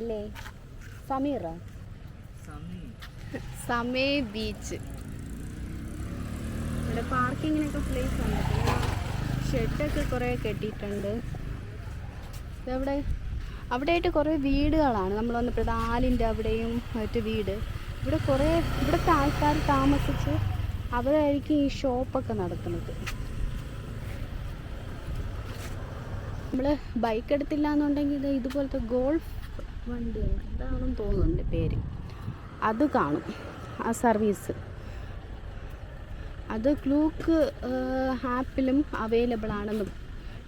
അല്ലേ? സമീറ സമേ ബീച്ച്. ഇവിടെ പാർക്കിങ്ങിനൊക്കെ പ്ലേസ് ഉണ്ട്. പിന്നെ ഷെഡൊക്കെ കുറേ കെട്ടിയിട്ടുണ്ട്. ഇതവിടെ അവിടെയായിട്ട് കുറേ വീടുകളാണ്. നമ്മൾ വന്നപ്പോൾ ആലിൻ്റെ അവിടെയും മറ്റ് വീട്. ഇവിടുത്തെ ആൾക്കാർ താമസിച്ച് അവരായിരിക്കും ഈ ഷോപ്പൊക്കെ നടത്തുന്നത്. നമ്മൾ ബൈക്ക് എടുത്തില്ല എന്നുണ്ടെങ്കിൽ ഇതുപോലത്തെ ഗോൾഫ് വണ്ടി എന്താണെന്ന് തോന്നുന്നുണ്ട് പേര്, അത് കാണും. ആ സർവീസ് അത് ക്ലൂക്ക് ആപ്പിലും അവൈലബിൾ ആണെന്ന്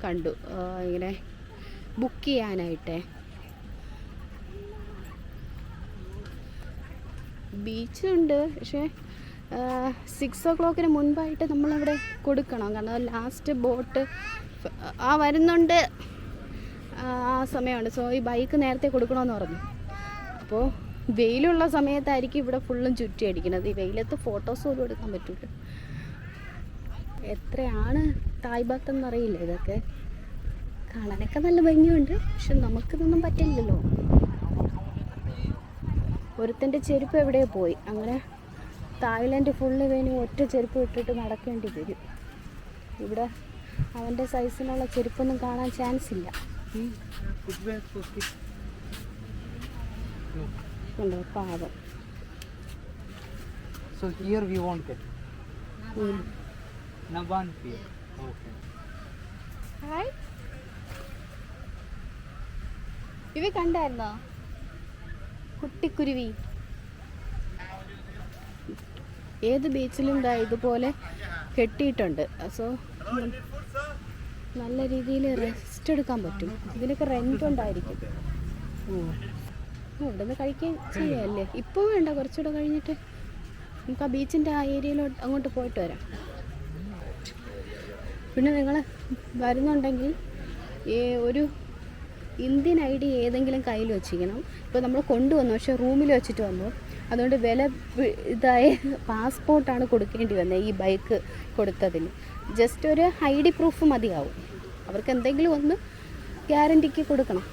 കണ്ടു. ഇങ്ങനെ ബുക്ക് ചെയ്യാനായിട്ടേ. ബീച്ചുണ്ട്, പക്ഷേ 6 o'clock മുൻപായിട്ട് നമ്മളവിടെ കൊടുക്കണം. കാരണം ലാസ്റ്റ് ബോട്ട് വരുന്നുണ്ട്, ആ സമയമുണ്ട്. സോ ഈ ബൈക്ക് നേരത്തെ കൊടുക്കണമെന്ന് പറഞ്ഞു. അപ്പോൾ വെയിലുള്ള സമയത്തായിരിക്കും ഇവിടെ ഫുള്ളും ചുറ്റി അടിക്കുന്നത്. ഈ വെയിലത്ത് ഫോട്ടോസ് പോലും എടുക്കാൻ പറ്റില്ല. എത്രയാണ് തായ് ബാത്ത് എന്നറിയില്ല. ഇതൊക്കെ കാണാനൊക്കെ നല്ല ഭംഗിയുണ്ട്, പക്ഷെ നമുക്കിതൊന്നും പറ്റില്ലല്ലോ. ഒരുത്തൻ്റെ ചെരുപ്പ് എവിടെയോ പോയി. അങ്ങനെ തായ്ലൻഡ് ഫുള്ള് വേണി ഒറ്റ ചെരുപ്പ് ഇട്ടിട്ട് നടക്കേണ്ടി വരും. ഇവിടെ അവൻ്റെ സൈസിനുള്ള ചെരുപ്പൊന്നും കാണാൻ ചാൻസ് ഇല്ല. ഉണ്ടോ പാവം. So here we won't get. Naban Pier. Okay. Hi. ഇവ കണ്ടായിരുന്നോ കുട്ടിക്കുരുവി? ഏത് ബീച്ചിലും ഇതുപോലെ കെട്ടിയിട്ടുണ്ട്. സോ നല്ല രീതിയിൽ റെസ്റ്റ് എടുക്കാൻ പറ്റും. ഇതിനൊക്കെ റെൻ്റ് ഉണ്ടായിരിക്കും. ഇവിടെ നിന്ന് കഴിക്കുകയും ചെയ്യാമല്ലേ? ഇപ്പോൾ വേണ്ട, കുറച്ചുകൂടെ കഴിഞ്ഞിട്ട് നമുക്ക് ആ ബീച്ചിൻ്റെ ആ ഏരിയയിലോട്ട് അങ്ങോട്ട് പോയിട്ട് വരാം. പിന്നെ നിങ്ങൾ വരുന്നുണ്ടെങ്കിൽ ഒരു ഇന്ത്യൻ ID ഏതെങ്കിലും കയ്യിൽ വെച്ചിരിക്കണം. ഇപ്പോൾ നമ്മൾ കൊണ്ടുവന്നു, പക്ഷേ റൂമിൽ വെച്ചിട്ട് വന്നു. അതുകൊണ്ട് ഇതായ പാസ്പോർട്ടാണ് കൊടുക്കേണ്ടി വന്നത്. ഈ ബൈക്ക് കൊടുത്തതിന് ജസ്റ്റ് ഒരു ID പ്രൂഫ് മതിയാവും. അവർക്ക് എന്തെങ്കിലും ഒന്ന് ഗ്യാരണ്ടിക്ക് കൊടുക്കണം.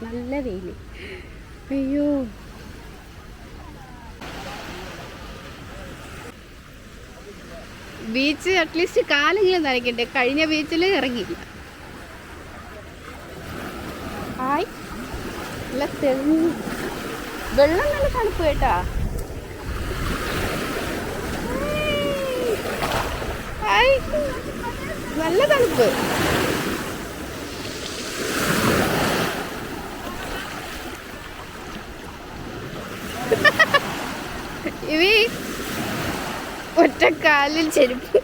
നല്ല വെയിൽ. അയ്യോ, ബീച്ച് അറ്റ്ലീസ്റ്റ് കാലെങ്കിലും നനയ്ക്കണ്ടേ? കഴിഞ്ഞ ബീച്ചിൽ ഇറങ്ങിയില്ല. ഹായ്, നല്ല വെള്ളം നല്ല തണുപ്പ് കേട്ടാ. ഹായ്, നല്ല തണുപ്പ്. ഇവി ഒറ്റക്കാലിൽ ചെരുപ്പ്.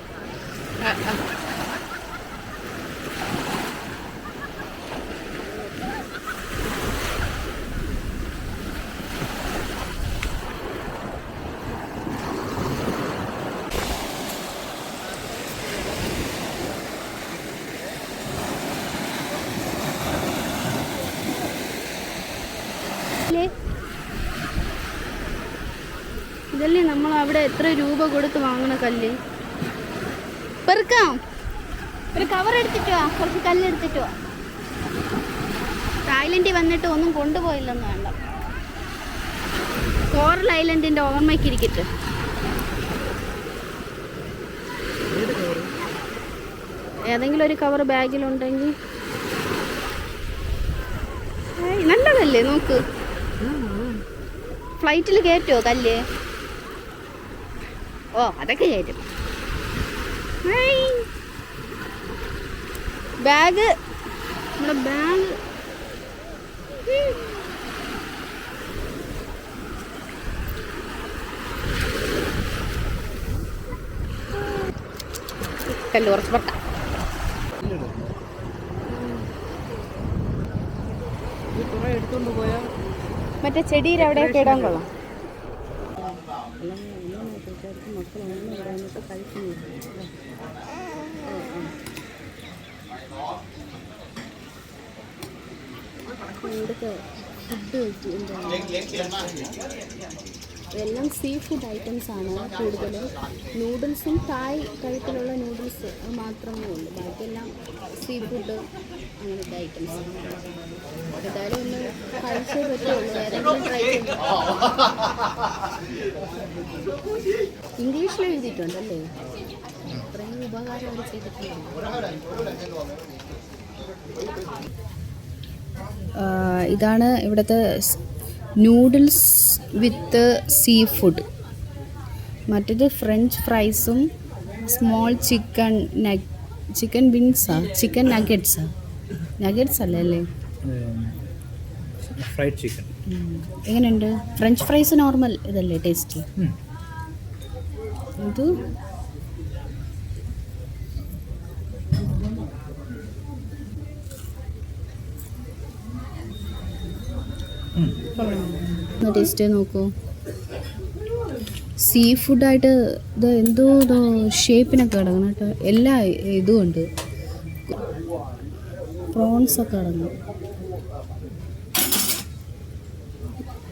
ഇതല്ലേ നമ്മൾ അവിടെ എത്ര രൂപ കൊടുത്ത് വാങ്ങണ കല്ല്? പെറുക്കാം. ഒരു കവർ എടുത്തിട്ട് വാ, കുറച്ച് കല്ലെടുത്തിട്ട് വാ. തായ്ലൻഡിൽ വന്നിട്ട് ഒന്നും കൊണ്ടുപോയില്ലെന്ന് വേണ്ട. കോറൽ ഐലൻഡിൻ്റെ ഓർമ്മയ്ക്കിരിക്കട്ടെ. ഏതെങ്കിലും ഒരു കവർ ബാഗിലുണ്ടെങ്കിൽ. നല്ലതല്ലേ? നോക്ക്, ഫ്ലൈറ്റിൽ കയറ്റുമോ കല്ല്? ഓ, അതൊക്കെ കയറ്റും. ബാഗ്, നമ്മുടെ ബാഗ്. കല്ല് കുറച്ച് പറക്കാം. മറ്റേ ചെടിയിൽ എവിടെയൊക്കെ ഇടാൻ കൊള്ളാം. മക്കളൊന്നും ഇവിടെ വന്നിട്ട് കഴിക്കുന്നില്ല. ഇവിടുത്തെ ഫുഡ് എല്ലാം സീ ഫുഡ് ഐറ്റംസ് ആണ് കൂടുതലും. നൂഡിൽസും തായ് ടൈപ്പിലുള്ള നൂഡിൽസ് മാത്രമേ ഉള്ളൂ. ബാക്കിയെല്ലാം സീ ഫുഡ് അങ്ങനത്തെ ഐറ്റംസ്. എന്തായാലും ഒന്ന് കഴിച്ചേ പറ്റുള്ളൂ. ഏതെങ്കിലും ട്രൈ ചെയ്തു. ഇംഗ്ലീഷിൽ എഴുതിയിട്ടുണ്ടല്ലേ? അത്രയും ഉപകാരം അവർ ചെയ്തിട്ടുണ്ട്. ഇതാണ് ഇവിടുത്തെ നൂഡിൽസ് വിത്ത് സീ ഫുഡ്. മറ്റേത് ഫ്രഞ്ച് ഫ്രൈസും സ്മോൾ ചിക്കൻ വിങ്സാ, ചിക്കൻ നഗറ്റ്സാ. നഗറ്റ്സ് അല്ലേ? Fried chicken. എങ്ങനെയുണ്ട്? ഫ്രഞ്ച് ഫ്രൈസ് നോർമൽ ഇതല്ലേ ടേസ്റ്റ്? ഇത് ടേസ്റ്റ് നോക്കൂ. സീ ഫുഡായിട്ട് ഇത് എന്തോ ഷേപ്പിനൊക്കെ കിടക്കണം കേട്ടോ. എല്ലാ ഇതും ഉണ്ട്. പ്രോൺസൊക്കെ കിടന്നു.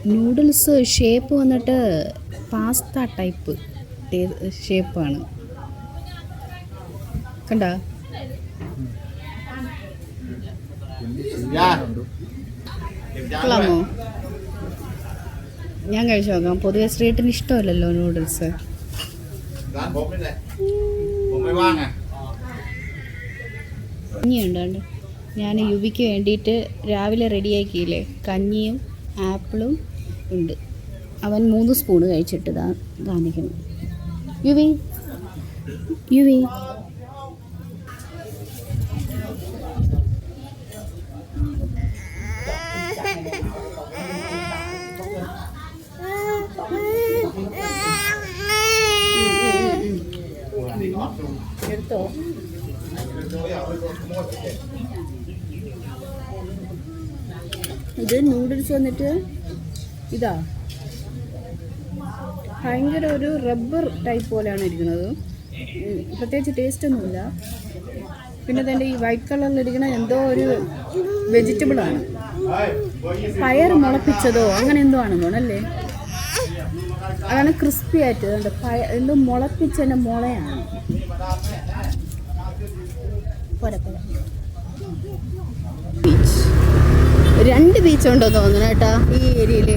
നൂഡിൽസ് ഷേപ്പ് വന്നിട്ട് പാസ്ത ടൈപ്പ് ഷേപ്പാണ്. കണ്ട കൊള്ളാമോ? ഞാൻ കഴിച്ചു നോക്കാം. പൊതുവെ സ്ട്രീറ്റിന് ഇഷ്ടമല്ലല്ലോ നൂഡിൽസ്. കഞ്ഞിയുണ്ട്. ഞാൻ യുവിക്ക് വേണ്ടിയിട്ട് രാവിലെ റെഡിയാക്കിയില്ലേ, കഞ്ഞിയും ആപ്പിളും ഉണ്ട്. അവൻ 3 സ്പൂണ് കഴിച്ചിട്ട് കാണിക്കുന്നു. യുവി എടുത്തോ. ഇത് നൂഡിൽസ് വന്നിട്ട് ഇതാ ഭയങ്കര ഒരു റബ്ബർ ടൈപ്പ് പോലെയാണ് ഇരിക്കുന്നത്. പ്രത്യേകിച്ച് ടേസ്റ്റ് ഒന്നുമില്ല. പിന്നെ തന്നെ ഈ വൈറ്റ് കളറിലിരിക്കുന്ന എന്തോ ഒരു വെജിറ്റബിളാണ്. പയർ മുളപ്പിച്ചതോ അങ്ങനെ എന്തോ ആണെന്ന് തോന്നല്ലേ? അതാണ് ക്രിസ്പി ആയിട്ട് എന്തോ മുളപ്പിച്ചതിൻ്റെ മുളയാണ്. ബീച്ച് 2 ബീച്ചുണ്ടോ തോന്നുന്നു കേട്ടോ ഈ ഏരിയയിൽ.